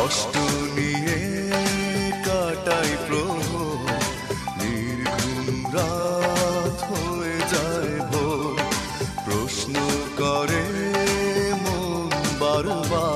কষ্ট নিয়ে কাটাই প্রহর, নির্ঘুম রাত হয়ে যায় ভোর। প্রশ্ন করে মন বারবার